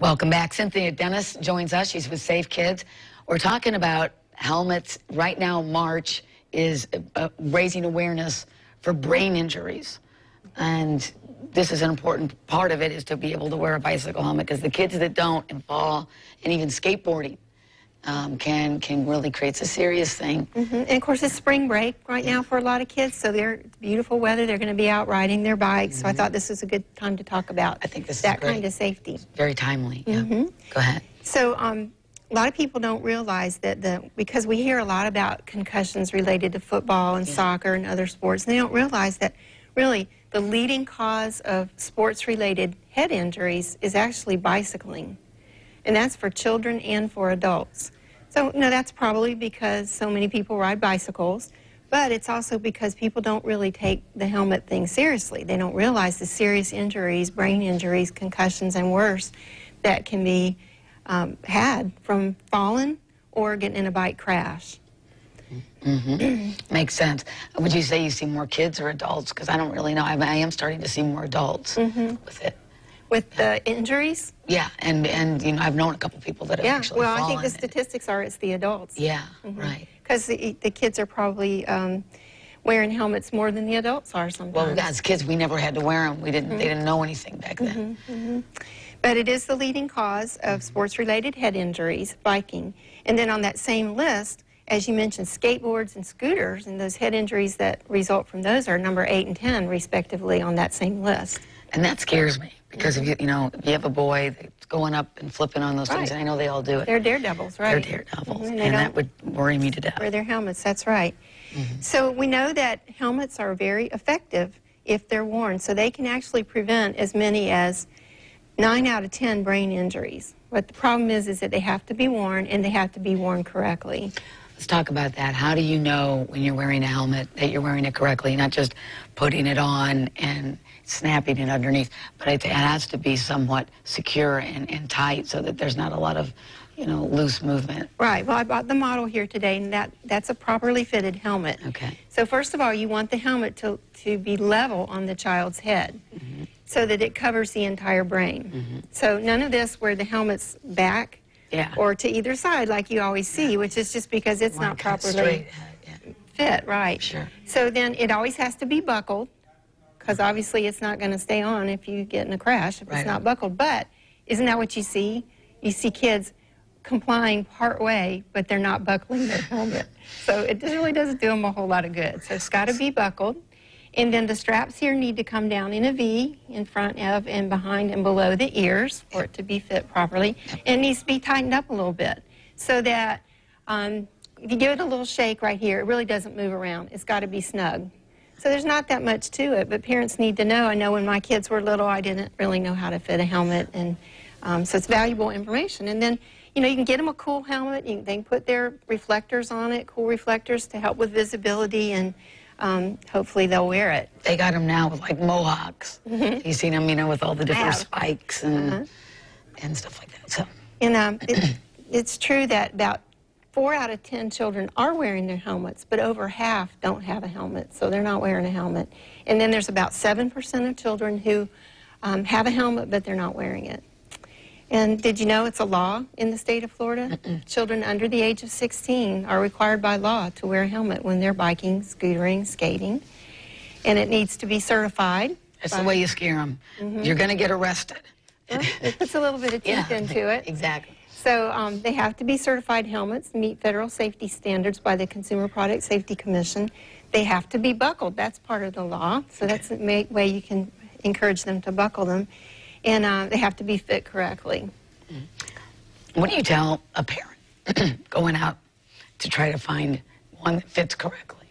Welcome back. Cynthia Dennis joins us. She's with Safe Kids. We're talking about helmets. Right now, March is raising awareness for brain injuries. And this is an important part of it, is to be able to wear a bicycle helmet, because the kids that don't and fall, and even skateboarding, can really create a serious thing. And of course, it's spring break right now for a lot of kids, so it's beautiful weather. They're going to be out riding their bikes. So I thought this was a good time to talk about that kind of safety. It's very timely. Yeah. Go ahead. So a lot of people don't realize that because we hear a lot about concussions related to football and soccer and other sports, and they don't realize that really the leading cause of sports-related head injuries is actually bicycling. And that's for children and for adults. So, no, that's probably because so many people ride bicycles, but it's also because people don't really take the helmet thing seriously. They don't realize the serious injuries, brain injuries, concussions, and worse that can be had from falling or getting in a bike crash. Makes sense. Would you say you see more kids or adults? Because I don't really know. I am starting to see more adults with it. With the injuries? Yeah, and you know, I've known a couple people that have actually fallen. I think the statistics are it's the adults. Yeah, right. Because the kids are probably wearing helmets more than the adults are sometimes. Well, as kids, we never had to wear them. We didn't. They didn't know anything back then. But it is the leading cause of sports-related head injuries, biking. And then on that same list, as you mentioned, skateboards and scooters, and those head injuries that result from those are number 8 and 10, respectively, on that same list. And that scares me, because if you know, if you have a boy that's going up and flipping on those things, and I know they all do it. They're daredevils, right? They're daredevils, and that would worry me to death. Wear their helmets, that's right. So we know that helmets are very effective if they're worn, so they can actually prevent as many as 9 out of 10 brain injuries. But the problem is that they have to be worn, and they have to be worn correctly. Let's talk about that. How do you know when you're wearing a helmet that you're wearing it correctly, not just putting it on and snapping it underneath, but it has to be somewhat secure and tight so that there's not a lot of, you know, loose movement? Right. Well, I bought the model here today, and that's a properly fitted helmet. Okay. So first of all, you want the helmet to be level on the child's head so that it covers the entire brain. So none of this where the helmet's back or to either side like you always see, which is just because it's not properly fit, right? Sure. So then it always has to be buckled, because obviously it's not going to stay on if you get in a crash if it's not buckled. But isn't that what you see? You see kids complying part way, but they're not buckling their helmet. So it really doesn't do them a whole lot of good. So it's got to be buckled. And then the straps here need to come down in a V in front of and behind and below the ears for it to be fit properly. And it needs to be tightened up a little bit so that if you give it a little shake right here, it really doesn't move around. It's got to be snug. So there's not that much to it, but parents need to know. I know when my kids were little, I didn't really know how to fit a helmet, and so it's valuable information. And then, you know, you can get them a cool helmet. They can put their reflectors on it, cool reflectors to help with visibility, and hopefully they'll wear it. They got them now with like mohawks. You've seen them, you know, with all the different spikes and stuff like that. So, and it's true that about 4 out of 10 children are wearing their helmets, but over half don't have a helmet, so they're not wearing a helmet. And then there's about 7% of children who have a helmet, but they're not wearing it. And did you know it's a law in the state of Florida? Children under the age of 16 are required by law to wear a helmet when they're biking, scootering, skating. And it needs to be certified. That's the way you scare them. You're going to get arrested. Well, it puts a little bit of teeth into it. Exactly. So they have to be certified helmets, meet federal safety standards by the Consumer Product Safety Commission. They have to be buckled. That's part of the law. So that's a way you can encourage them to buckle them. And they have to be fit correctly. What do you tell a parent going out to try to find one that fits correctly?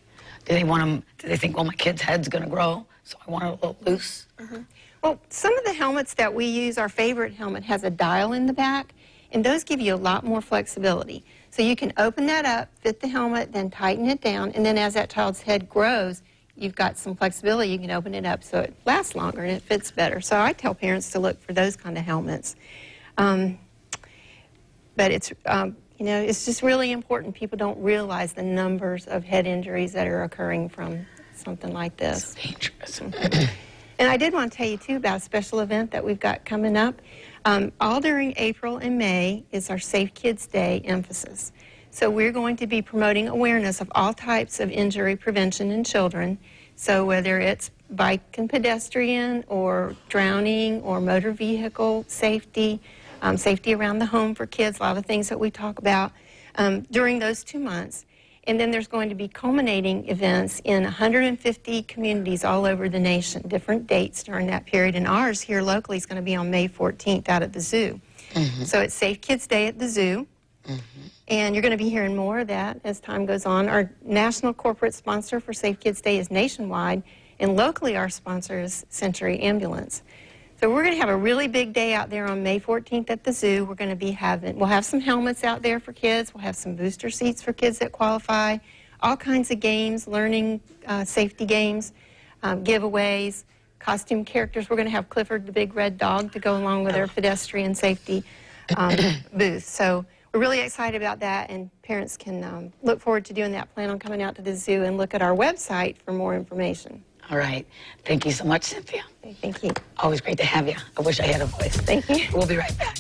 Do they want them, do they think, well, my kid's head's going to grow, so I want it a little loose? Well, some of the helmets that we use, our favorite helmet has a dial in the back, and those give you a lot more flexibility. So you can open that up, fit the helmet, then tighten it down, and then as that child's head grows, you've got some flexibility. You can open it up so it lasts longer and it fits better. So I tell parents to look for those kind of helmets. But it's, you know, it's just really important. People don't realize the numbers of head injuries that are occurring from something like this. It's dangerous. And I did want to tell you, too, about a special event that we've got coming up. All during April and May is our Safe Kids Day emphasis. So we're going to be promoting awareness of all types of injury prevention in children. So whether it's bike and pedestrian or drowning or motor vehicle safety, safety around the home for kids, a lot of things that we talk about during those 2 months. And then there's going to be culminating events in 150 communities all over the nation, different dates during that period. And ours here locally is going to be on May 14th out at the zoo. So it's Safe Kids Day at the zoo. And you're going to be hearing more of that as time goes on. Our national corporate sponsor for Safe Kids Day is Nationwide, and locally our sponsor is Century Ambulance. So we're going to have a really big day out there on May 14th at the zoo. We're going to be we'll have some helmets out there for kids. We'll have some booster seats for kids that qualify, all kinds of games, learning safety games, giveaways, costume characters. We're going to have Clifford the big red dog to go along with our pedestrian safety booth. So we're really excited about that, and parents can look forward to doing that. Plan on coming out to the zoo and look at our website for more information. All right. Thank you so much, Cynthia. Thank you. Always great to have you. I wish I had a voice. Thank you. We'll be right back.